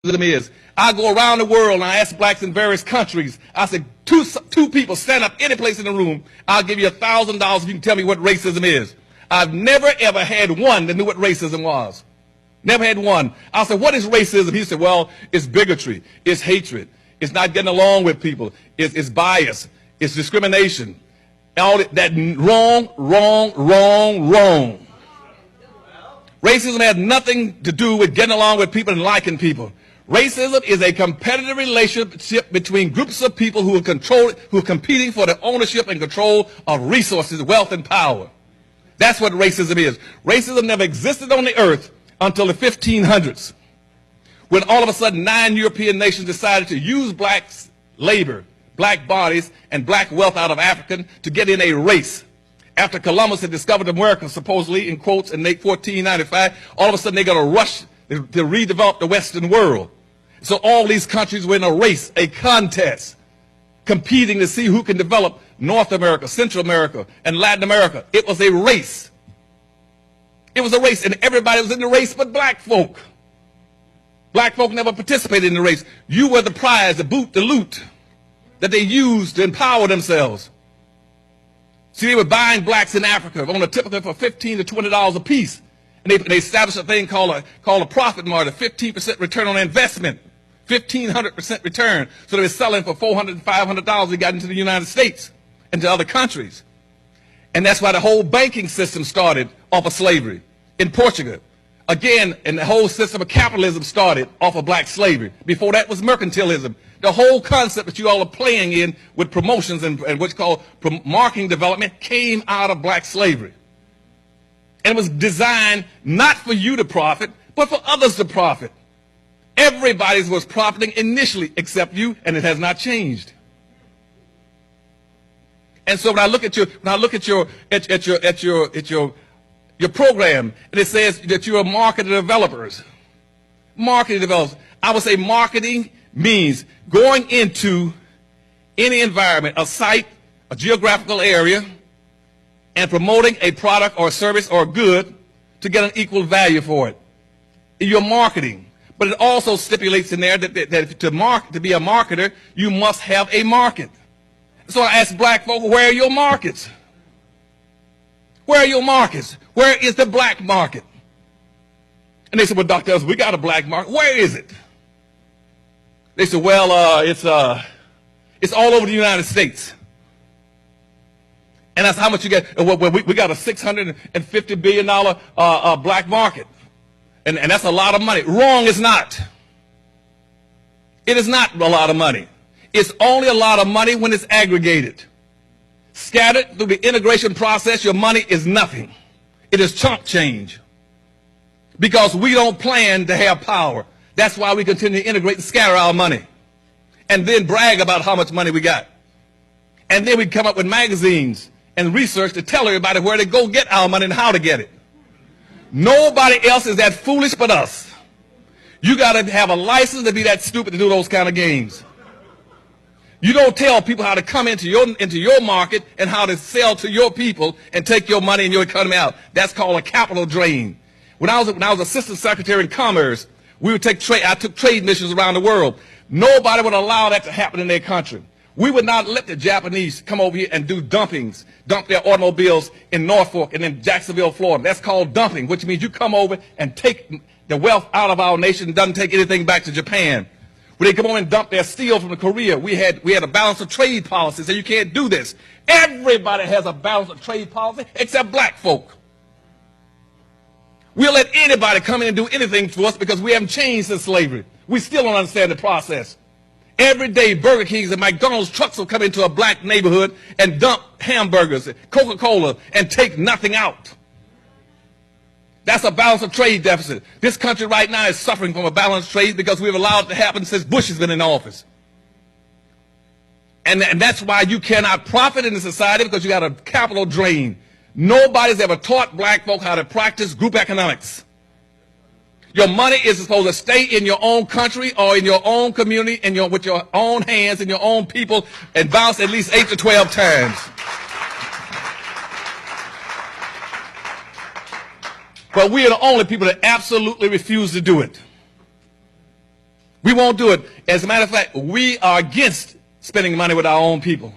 is. I go around the world and I ask blacks in various countries. I said, two people stand up any place in the room. I'll give you $1,000 if you can tell me what racism is. I've never ever had one that knew what racism was. Never had one. I said, what is racism? He said, well, it's bigotry. It's hatred. It's not getting along with people. It's bias. It's discrimination. All that wrong, wrong, wrong, wrong. Racism has nothing to do with getting along with people and liking people. Racism is a competitive relationship between groups of people who are competing for the ownership and control of resources, wealth, and power. That's what racism is. Racism never existed on the earth until the 1500s, when all of a sudden 9 European nations decided to use black labor, black bodies, and black wealth out of Africa to get in a race. After Columbus had discovered America, supposedly, in quotes, in 1495, all of a sudden they got a rush to redevelop the Western world. So all these countries were in a race, a contest, competing to see who can develop North America, Central America, and Latin America. It was a race. It was a race, and everybody was in the race but black folk. Black folk never participated in the race. You were the prize, the boot, the loot that they used to empower themselves. See, they were buying blacks in Africa on a typical for $15 to $20 a piece. And they established a thing called a profit margin, 15% return on investment, 1,500% return. So they were selling for $400 and $500. They got into the United States and to other countries. And that's why the whole banking system started off of slavery in Portugal. Again, and the whole system of capitalism started off of black slavery. Before that was mercantilism. The whole concept that you all are playing in with promotions and what's called marketing development came out of black slavery. And it was designed not for you to profit, but for others to profit. Everybody was profiting initially except you, and it has not changed. And so when I look at your program, and it says that you are marketing developers. Marketing developers. I would say marketing means going into any environment, a site, a geographical area, and promoting a product or a service or a good to get an equal value for it. You're marketing. But it also stipulates in there that to be a marketer, you must have a market. So I ask black folk, where are your markets? Where are your markets? Where is the black market? And they said, well, Dr. Ellis, we got a black market. Where is it? They said, well, it's all over the United States. And that's how much you get. Well, we got a $650 billion black market. And that's a lot of money. Wrong, it's not. It is not a lot of money. It's only a lot of money when it's aggregated. Scattered through the integration process, your money is nothing. It is chump change. Because we don't plan to have power. That's why we continue to integrate and scatter our money. And then brag about how much money we got. And then we come up with magazines and research to tell everybody where to go get our money and how to get it. Nobody else is that foolish but us. You got to have a license to be that stupid to do those kind of games. You don't tell people how to come into your market and how to sell to your people and take your money and your economy out. That's called a capital drain. When I was assistant secretary in commerce, I took trade missions around the world. Nobody would allow that to happen in their country. We would not let the Japanese come over here and do dumpings, dump their automobiles in Norfolk and in Jacksonville, Florida. That's called dumping, which means you come over and take the wealth out of our nation and doesn't take anything back to Japan. When they come over and dump their steel from Korea, we had a balance of trade policy, so you can't do this. Everybody has a balance of trade policy except black folk. We'll let anybody come in and do anything to us because we haven't changed since slavery. We still don't understand the process. Every day, Burger Kings and McDonald's trucks will come into a black neighborhood and dump hamburgers, Coca-Cola, and take nothing out. That's a balance of trade deficit. This country right now is suffering from a balanced trade because we've allowed it to happen since Bush has been in office. And that's why you cannot profit in the society, because you got a capital drain. Nobody's ever taught black folk how to practice group economics. Your money is supposed to stay in your own country or in your own community and with your own hands and your own people and bounce at least 8 to 12 times. But we are the only people that absolutely refuse to do it. We won't do it. As a matter of fact, we are against spending money with our own people.